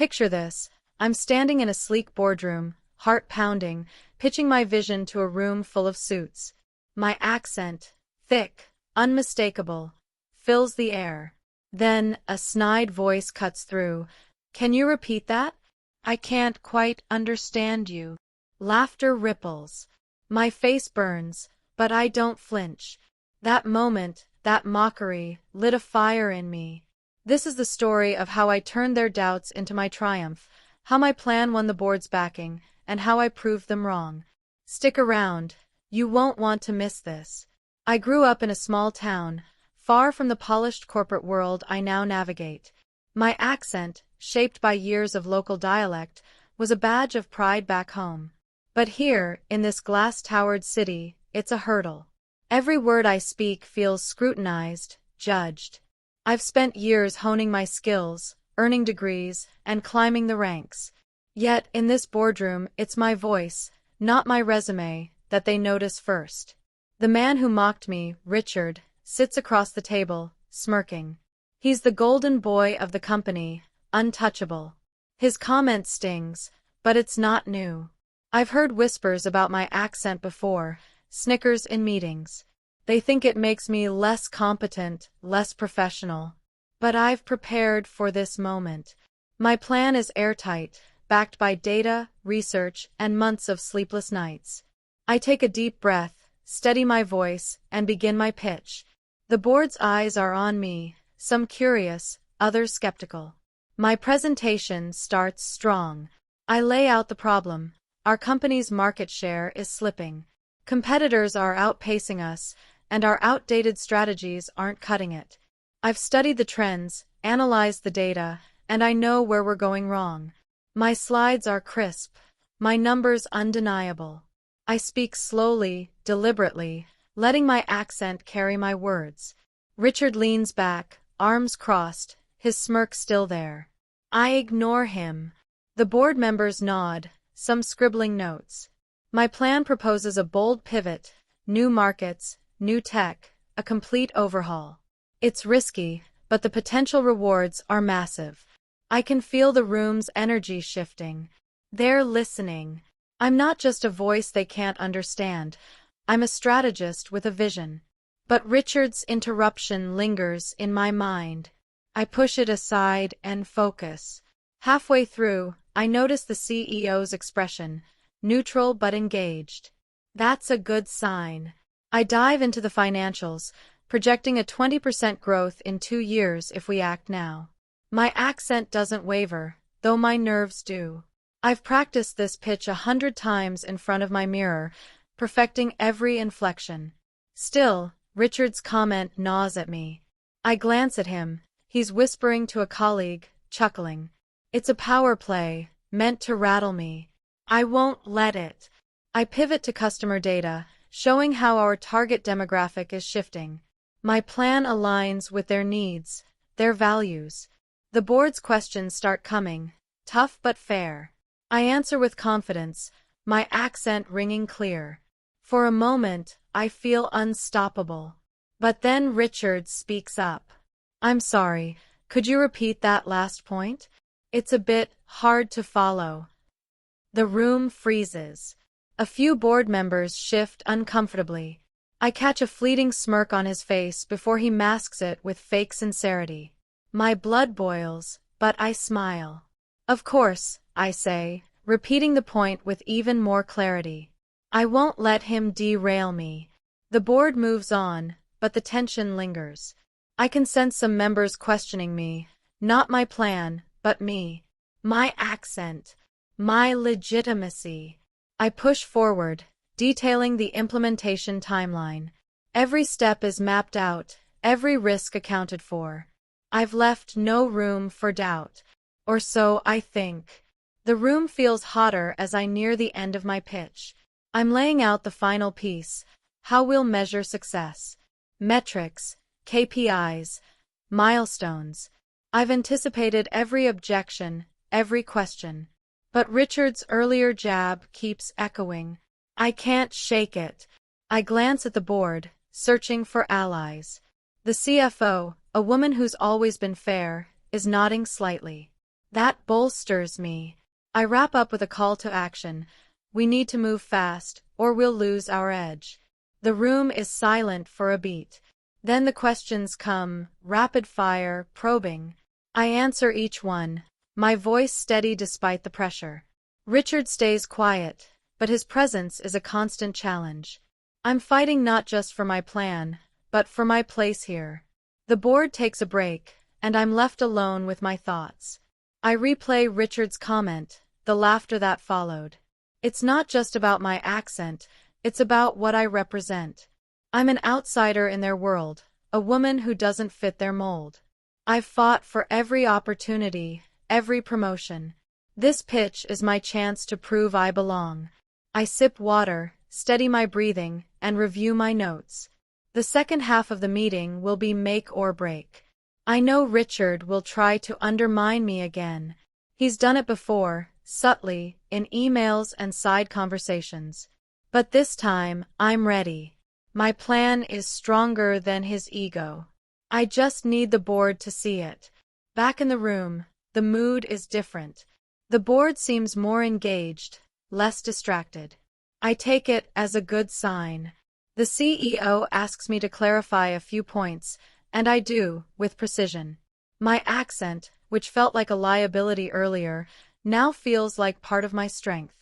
Picture this. I'm standing in a sleek boardroom, heart pounding, pitching my vision to a room full of suits. My accent, thick, unmistakable, fills the air. Then, a snide voice cuts through. Can you repeat that? I can't quite understand you. Laughter ripples. My face burns, but I don't flinch. That moment, that mockery, lit a fire in me. This is the story of how I turned their doubts into my triumph, how my plan won the board's backing, and how I proved them wrong. Stick around. You won't want to miss this. I grew up in a small town, far from the polished corporate world I now navigate. My accent, shaped by years of local dialect, was a badge of pride back home. But here, in this glass-towered city, it's a hurdle. Every word I speak feels scrutinized, judged. I've spent years honing my skills, earning degrees, and climbing the ranks. Yet, in this boardroom, it's my voice, not my resume, that they notice first. The man who mocked me, Richard, sits across the table, smirking. He's the golden boy of the company, untouchable. His comment stings, but it's not new. I've heard whispers about my accent before, snickers in meetings. They think it makes me less competent, less professional. But I've prepared for this moment. My plan is airtight, backed by data, research, and months of sleepless nights. I take a deep breath, steady my voice, and begin my pitch. The board's eyes are on me, some curious, others skeptical. My presentation starts strong. I lay out the problem. Our company's market share is slipping. Competitors are outpacing us, and our outdated strategies aren't cutting it. I've studied the trends, analyzed the data, and I know where we're going wrong. My slides are crisp, my numbers undeniable. I speak slowly, deliberately, letting my accent carry my words. Richard leans back, arms crossed, his smirk still there. I ignore him. The board members nod, some scribbling notes. My plan proposes a bold pivot, new markets, new tech, a complete overhaul. It's risky, but the potential rewards are massive. I can feel the room's energy shifting. They're listening. I'm not just a voice they can't understand. I'm a strategist with a vision. But Richard's interruption lingers in my mind. I push it aside and focus. Halfway through, I notice the CEO's expression, neutral but engaged. That's a good sign. I dive into the financials, projecting a 20% growth in 2 years if we act now. My accent doesn't waver, though my nerves do. I've practiced this pitch 100 times in front of my mirror, perfecting every inflection. Still, Richard's comment gnaws at me. I glance at him. He's whispering to a colleague, chuckling. It's a power play, meant to rattle me. I won't let it. I pivot to customer data, showing how our target demographic is shifting. My plan aligns with their needs, their values. The board's questions start coming, tough but fair. I answer with confidence, my accent ringing clear. For a moment, I feel unstoppable. But then Richard speaks up. I'm sorry, could you repeat that last point? It's a bit hard to follow. The room freezes. A few board members shift uncomfortably. I catch a fleeting smirk on his face before he masks it with fake sincerity. My blood boils, but I smile. Of course, I say, repeating the point with even more clarity. I won't let him derail me. The board moves on, but the tension lingers. I can sense some members questioning me, not my plan, but me. My accent. My legitimacy. I push forward, detailing the implementation timeline. Every step is mapped out, every risk accounted for. I've left no room for doubt. Or so I think. The room feels hotter as I near the end of my pitch. I'm laying out the final piece, how we'll measure success. Metrics, KPIs, milestones. I've anticipated every objection, every question. But Richard's earlier jab keeps echoing. I can't shake it. I glance at the board, searching for allies. The CFO, a woman who's always been fair, is nodding slightly. That bolsters me. I wrap up with a call to action. We need to move fast, or we'll lose our edge. The room is silent for a beat. Then the questions come, rapid fire, probing. I answer each one, my voice steady despite the pressure. Richard stays quiet, but his presence is a constant challenge. I'm fighting not just for my plan, but for my place here. The board takes a break, and I'm left alone with my thoughts. I replay Richard's comment, the laughter that followed. It's not just about my accent, it's about what I represent. I'm an outsider in their world, a woman who doesn't fit their mold. I've fought for every opportunity, every promotion. This pitch is my chance to prove I belong. I sip water, steady my breathing, and review my notes. The second half of the meeting will be make or break. I know Richard will try to undermine me again. He's done it before, subtly, in emails and side conversations. But this time, I'm ready. My plan is stronger than his ego. I just need the board to see it. Back in the room, the mood is different. The board seems more engaged, less distracted. I take it as a good sign. The CEO asks me to clarify a few points, and I do, with precision. My accent, which felt like a liability earlier, now feels like part of my strength.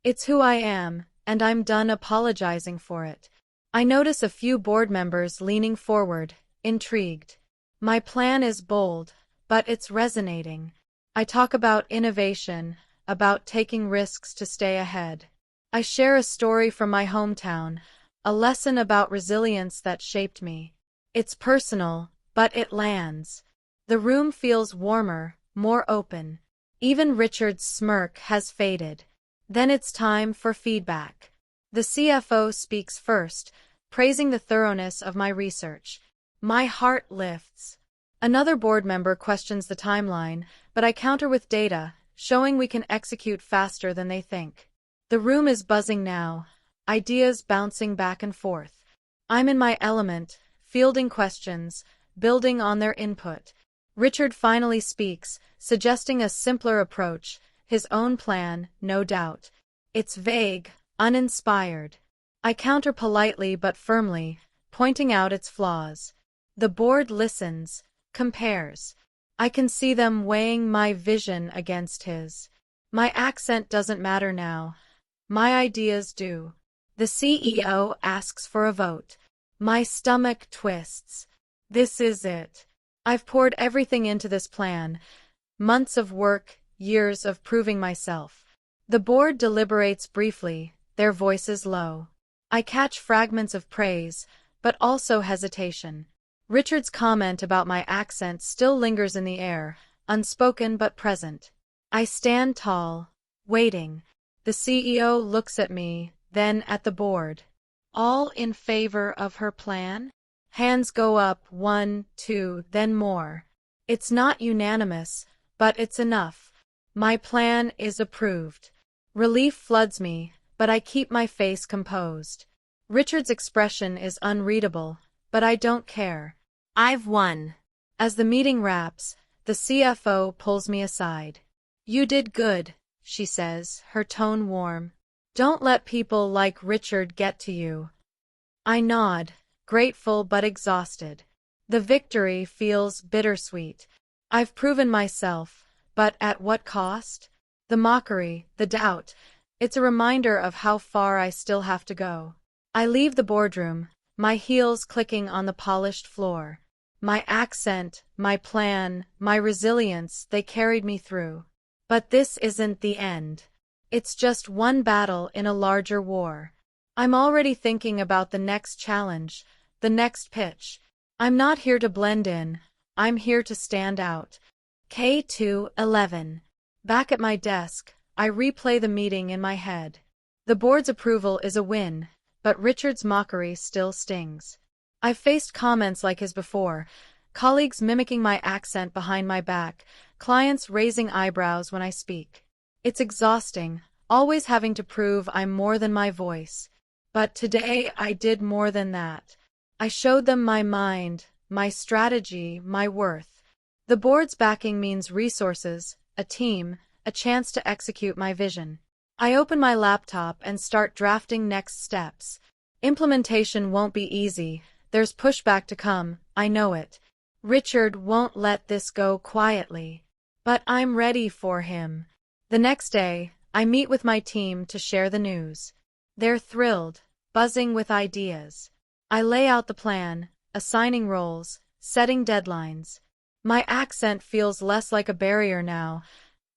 It's who I am, and I'm done apologizing for it. I notice a few board members leaning forward, intrigued. My plan is bold, but it's resonating. I talk about innovation, about taking risks to stay ahead. I share a story from my hometown, a lesson about resilience that shaped me. It's personal, but it lands. The room feels warmer, more open. Even Richard's smirk has faded. Then it's time for feedback. The CFO speaks first, praising the thoroughness of my research. My heart lifts. Another board member questions the timeline, but I counter with data, showing we can execute faster than they think. The room is buzzing now, ideas bouncing back and forth. I'm in my element, fielding questions, building on their input. Richard finally speaks, suggesting a simpler approach, his own plan, no doubt. It's vague, uninspired. I counter politely but firmly, pointing out its flaws. The board listens, compares. I can see them weighing my vision against his. My accent doesn't matter now. My ideas do. The CEO asks for a vote. My stomach twists. This is it. I've poured everything into this plan. Months of work, years of proving myself. The board deliberates briefly, their voices low. I catch fragments of praise, but also hesitation. Richard's comment about my accent still lingers in the air, unspoken but present. I stand tall, waiting. The CEO looks at me, then at the board. All in favor of her plan? Hands go up, 1, 2, then more. It's not unanimous, but it's enough. My plan is approved. Relief floods me, but I keep my face composed. Richard's expression is unreadable, but I don't care. I've won. As the meeting wraps, the CFO pulls me aside. You did good, she says, her tone warm. Don't let people like Richard get to you. I nod, grateful but exhausted. The victory feels bittersweet. I've proven myself, but at what cost? The mockery, the doubt. It's a reminder of how far I still have to go. I leave the boardroom, my heels clicking on the polished floor. My accent, my plan, my resilience, they carried me through. But this isn't the end. It's just one battle in a larger war. I'm already thinking about the next challenge, the next pitch. I'm not here to blend in. I'm here to stand out. K2-11. Back at my desk, I replay the meeting in my head. The board's approval is a win, but Richard's mockery still stings. I've faced comments like his before, colleagues mimicking my accent behind my back, clients raising eyebrows when I speak. It's exhausting, always having to prove I'm more than my voice. But today I did more than that. I showed them my mind, my strategy, my worth. The board's backing means resources, a team, a chance to execute my vision. I open my laptop and start drafting next steps. Implementation won't be easy, there's pushback to come, I know it. Richard won't let this go quietly. But I'm ready for him. The next day, I meet with my team to share the news. They're thrilled, buzzing with ideas. I lay out the plan, assigning roles, setting deadlines. My accent feels less like a barrier now.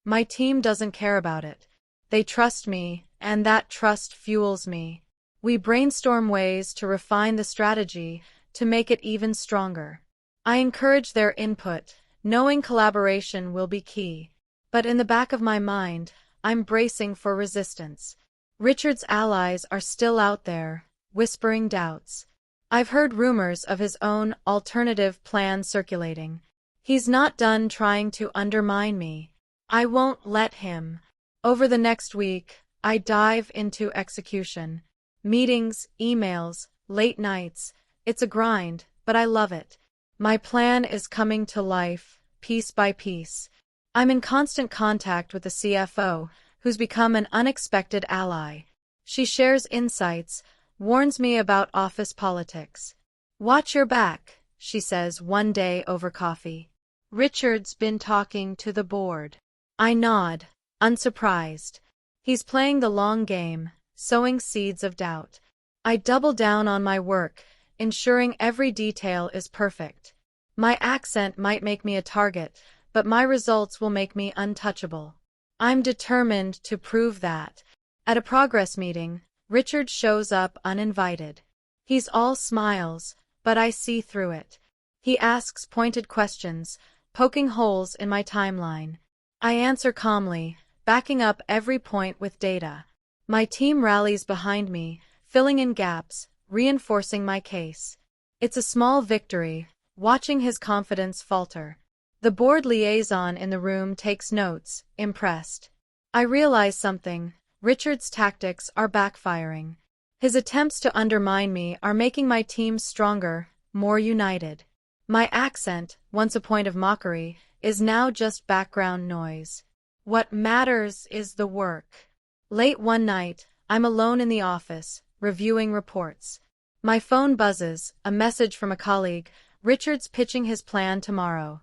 My team doesn't care about it. They trust me, and that trust fuels me. We brainstorm ways to refine the strategy, to make it even stronger. I encourage their input, knowing collaboration will be key. But in the back of my mind, I'm bracing for resistance. Richard's allies are still out there, whispering doubts. I've heard rumors of his own alternative plan circulating. He's not done trying to undermine me. I won't let him. Over the next week, I dive into execution. Meetings, emails, late nights. It's a grind, but I love it. My plan is coming to life, piece by piece. I'm in constant contact with the CFO, who's become an unexpected ally. She shares insights, warns me about office politics. Watch your back, she says one day over coffee. Richard's been talking to the board. I nod, unsurprised. He's playing the long game, sowing seeds of doubt. I double down on my work, ensuring every detail is perfect. My accent might make me a target, but my results will make me untouchable. I'm determined to prove that. At a progress meeting, Richard shows up uninvited. He's all smiles, but I see through it. He asks pointed questions, poking holes in my timeline. I answer calmly, backing up every point with data. My team rallies behind me, filling in gaps, reinforcing my case. It's a small victory, watching his confidence falter. The board liaison in the room takes notes, impressed. I realize something. Richard's tactics are backfiring. His attempts to undermine me are making my team stronger, more united. My accent, once a point of mockery, is now just background noise. What matters is the work. Late one night, I'm alone in the office, reviewing reports. My phone buzzes, a message from a colleague. Richard's pitching his plan tomorrow.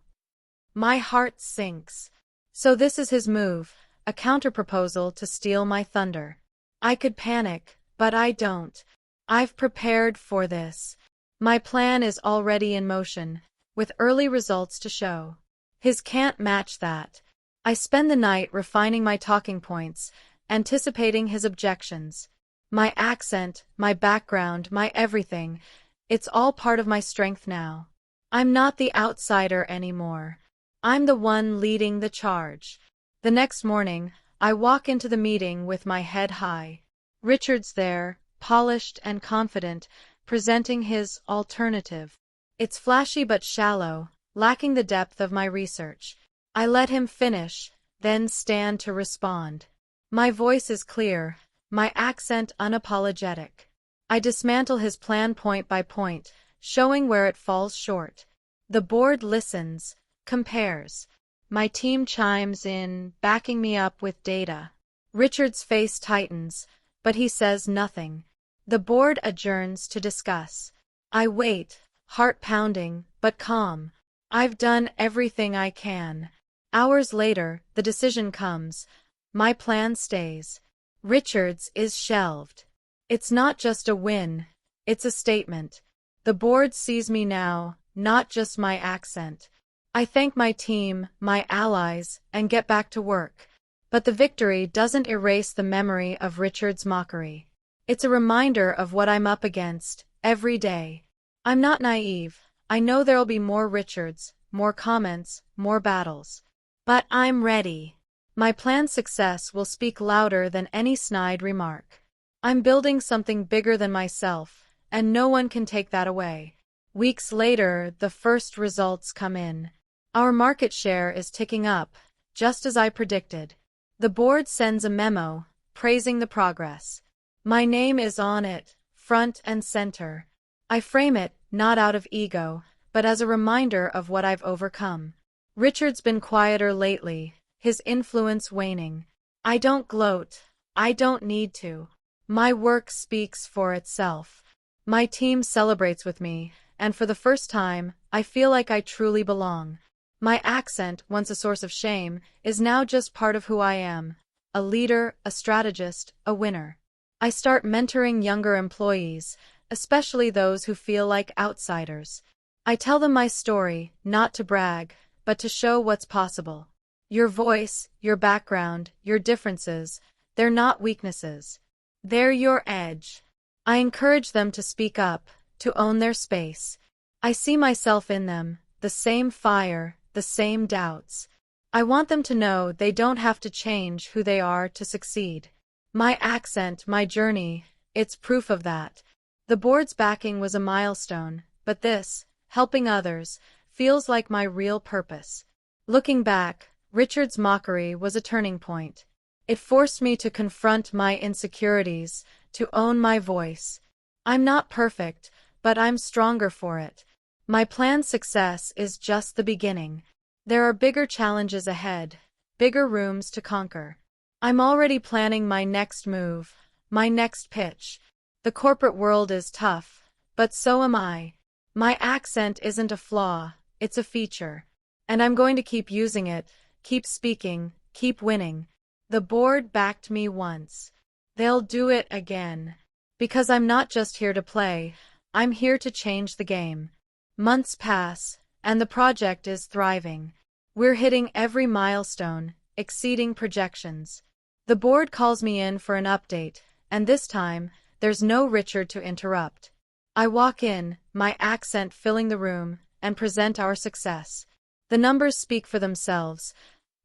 My heart sinks. So this is his move. A counterproposal to steal my thunder. I could panic, but I don't. I've prepared for this. My plan is already in motion, with early results to show. His can't match that. I spend the night refining my talking points, anticipating his objections. My accent, my background, my everything, it's all part of my strength now. I'm not the outsider anymore. I'm the one leading the charge. The next morning, I walk into the meeting with my head high. Richard's there, polished and confident, presenting his alternative. It's flashy but shallow, lacking the depth of my research. I let him finish, then stand to respond. My voice is clear, my accent unapologetic. I dismantle his plan point by point, showing where it falls short. The board listens, compares. My team chimes in, backing me up with data. Richard's face tightens, but he says nothing. The board adjourns to discuss. I wait, heart pounding, but calm. I've done everything I can. Hours later, the decision comes. My plan stays. Richard's is shelved. It's not just a win, it's a statement. The board sees me now, not just my accent. I thank my team, my allies, and get back to work. But the victory doesn't erase the memory of Richard's mockery. It's a reminder of what I'm up against, every day. I'm not naive. I know there'll be more Richards, more comments, more battles. But I'm ready. My plan's success will speak louder than any snide remark. I'm building something bigger than myself, and no one can take that away. Weeks later, the first results come in. Our market share is ticking up, just as I predicted. The board sends a memo, praising the progress. My name is on it, front and center. I frame it, not out of ego, but as a reminder of what I've overcome. Richard's been quieter lately, his influence waning. I don't gloat. I don't need to. My work speaks for itself. My team celebrates with me, and for the first time, I feel like I truly belong. My accent, once a source of shame, is now just part of who I am. A leader, a strategist, a winner. I start mentoring younger employees, especially those who feel like outsiders. I tell them my story, not to brag, but to show what's possible. Your voice, your background, your differences, they're not weaknesses. They're your edge. I encourage them to speak up, to own their space. I see myself in them, the same fire, the same doubts. I want them to know they don't have to change who they are to succeed. My accent, my journey, it's proof of that. The board's backing was a milestone, but this, helping others, feels like my real purpose. Looking back, Richard's mockery was a turning point. It forced me to confront my insecurities, to own my voice. I'm not perfect, but I'm stronger for it. My planned success is just the beginning. There are bigger challenges ahead, bigger rooms to conquer. I'm already planning my next move, my next pitch. The corporate world is tough, but so am I. My accent isn't a flaw, it's a feature. And I'm going to keep using it, keep speaking, keep winning. The board backed me once. They'll do it again. Because I'm not just here to play, I'm here to change the game. Months pass, and the project is thriving. We're hitting every milestone, exceeding projections. The board calls me in for an update, and this time, there's no Richard to interrupt. I walk in, my accent filling the room, and present our success. The numbers speak for themselves.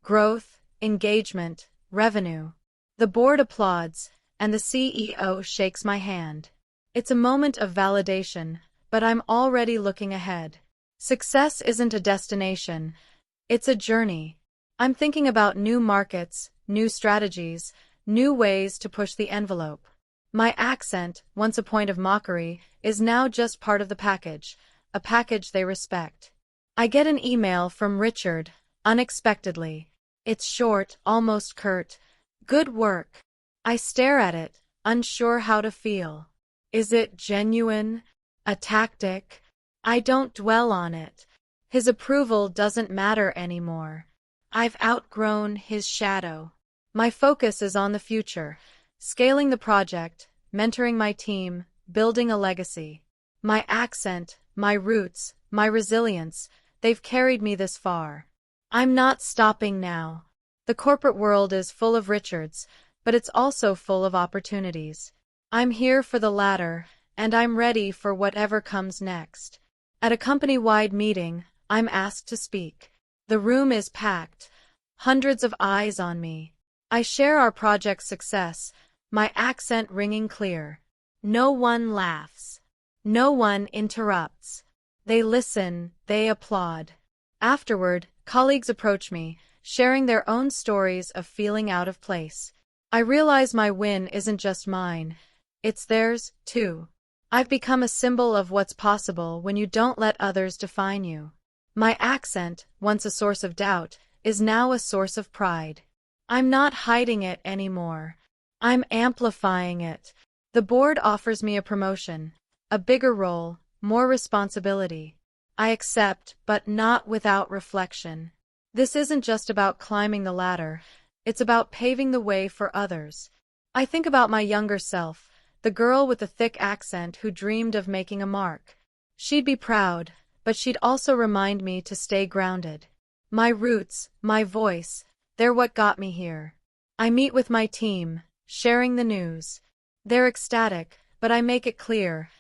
Growth, engagement, revenue. The board applauds, and the CEO shakes my hand. It's a moment of validation, but I'm already looking ahead. Success isn't a destination, it's a journey. I'm thinking about new markets, new strategies, new ways to push the envelope. My accent, once a point of mockery, is now just part of the package, a package they respect. I get an email from Richard, unexpectedly. It's short, almost curt. Good work. I stare at it, unsure how to feel. Is it genuine? A tactic? I don't dwell on it. His approval doesn't matter anymore. I've outgrown his shadow. My focus is on the future, scaling the project, mentoring my team, building a legacy. My accent, my roots, my resilience, they've carried me this far. I'm not stopping now. The corporate world is full of Richards, but it's also full of opportunities. I'm here for the latter, and I'm ready for whatever comes next. At a company-wide meeting, I'm asked to speak. The room is packed, hundreds of eyes on me. I share our project's success, my accent ringing clear. No one laughs. No one interrupts. They listen, they applaud. Afterward, colleagues approach me, sharing their own stories of feeling out of place. I realize my win isn't just mine. It's theirs, too. I've become a symbol of what's possible when you don't let others define you. My accent, once a source of doubt, is now a source of pride. I'm not hiding it anymore. I'm amplifying it. The board offers me a promotion, a bigger role, more responsibility. I accept, but not without reflection. This isn't just about climbing the ladder, it's about paving the way for others. I think about my younger self, the girl with the thick accent who dreamed of making a mark. She'd be proud, but she'd also remind me to stay grounded. My roots, my voice, they're what got me here. I meet with my team, sharing the news. They're ecstatic, but I make it clear,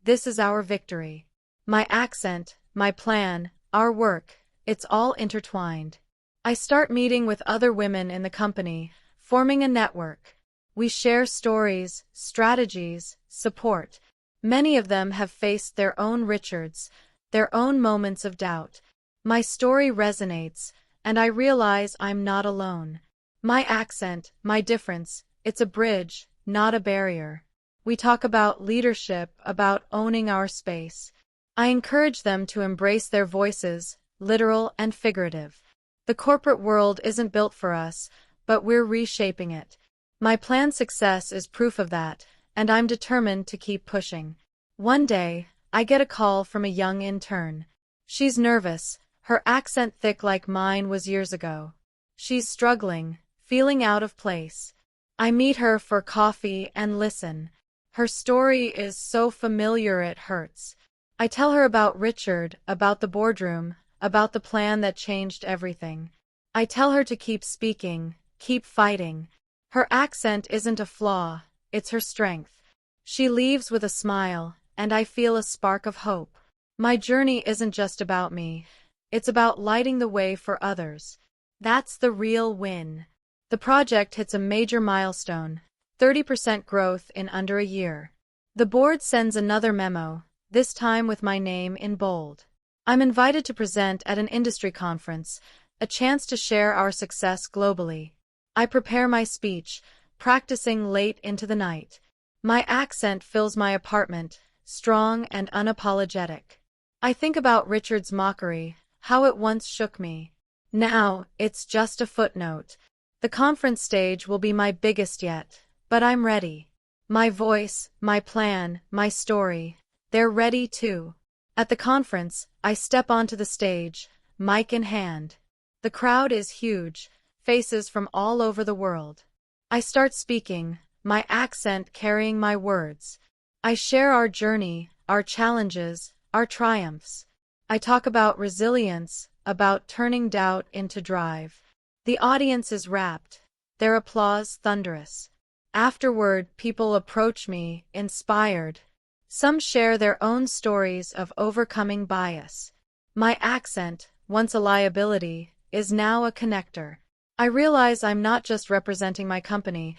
this is our victory. My accent, my plan, our work, it's all intertwined. I start meeting with other women in the company, forming a network. We share stories, strategies, support. Many of them have faced their own Richards, their own moments of doubt. My story resonates, and I realize I'm not alone. My accent, my difference, it's a bridge, not a barrier. We talk about leadership, about owning our space. I encourage them to embrace their voices, literal and figurative. The corporate world isn't built for us, but we're reshaping it. My planned success is proof of that, and I'm determined to keep pushing. One day, I get a call from a young intern. She's nervous, her accent thick like mine was years ago. She's struggling, feeling out of place. I meet her for coffee and listen. Her story is so familiar it hurts. I tell her about Richard, about the boardroom, about the plan that changed everything. I tell her to keep speaking, keep fighting. Her accent isn't a flaw, it's her strength. She leaves with a smile, and I feel a spark of hope. My journey isn't just about me, it's about lighting the way for others. That's the real win. The project hits a major milestone, 30% growth in under a year. The board sends another memo, this time with my name in bold. I'm invited to present at an industry conference, a chance to share our success globally. I prepare my speech, practicing late into the night. My accent fills my apartment, strong and unapologetic. I think about Richard's mockery, how it once shook me. Now, it's just a footnote. The conference stage will be my biggest yet, but I'm ready. My voice, my plan, my story, they're ready too. At the conference, I step onto the stage, mic in hand. The crowd is huge, faces from all over the world. I start speaking, my accent carrying my words. I share our journey, our challenges, our triumphs. I talk about resilience, about turning doubt into drive. The audience is rapt, their applause thunderous. Afterward, people approach me, inspired. Some share their own stories of overcoming bias. My accent, once a liability, is now a connector. I realize I'm not just representing my company,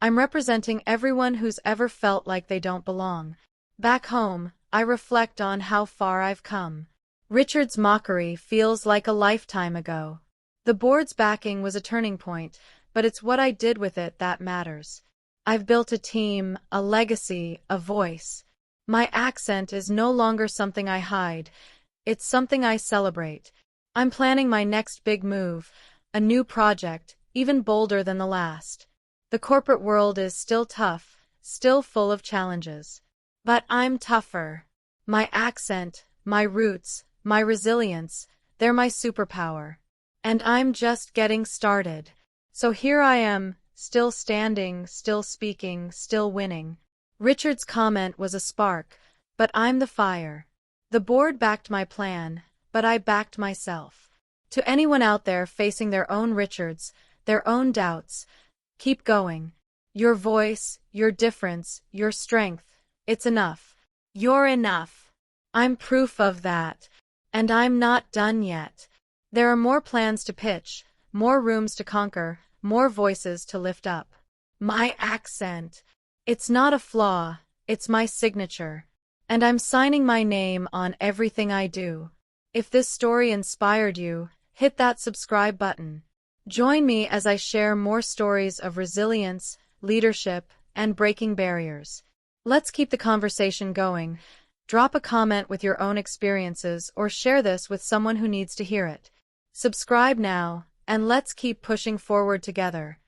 I'm representing everyone who's ever felt like they don't belong. Back home, I reflect on how far I've come. Richard's mockery feels like a lifetime ago. The board's backing was a turning point, but it's what I did with it that matters. I've built a team, a legacy, a voice. My accent is no longer something I hide, it's something I celebrate. I'm planning my next big move, a new project, even bolder than the last. The corporate world is still tough, still full of challenges. But I'm tougher. My accent, my roots, my resilience, they're my superpower. And I'm just getting started. So here I am, still standing, still speaking, still winning. Richard's comment was a spark, but I'm the fire. The board backed my plan, but I backed myself. To anyone out there facing their own Richards, their own doubts, keep going. Your voice, your difference, your strength, it's enough. You're enough. I'm proof of that. And I'm not done yet. There are more plans to pitch, more rooms to conquer, more voices to lift up. My accent. It's not a flaw, it's my signature. And I'm signing my name on everything I do. If this story inspired you, hit that subscribe button. Join me as I share more stories of resilience, leadership, and breaking barriers. Let's keep the conversation going. Drop a comment with your own experiences or share this with someone who needs to hear it. Subscribe now, and let's keep pushing forward together.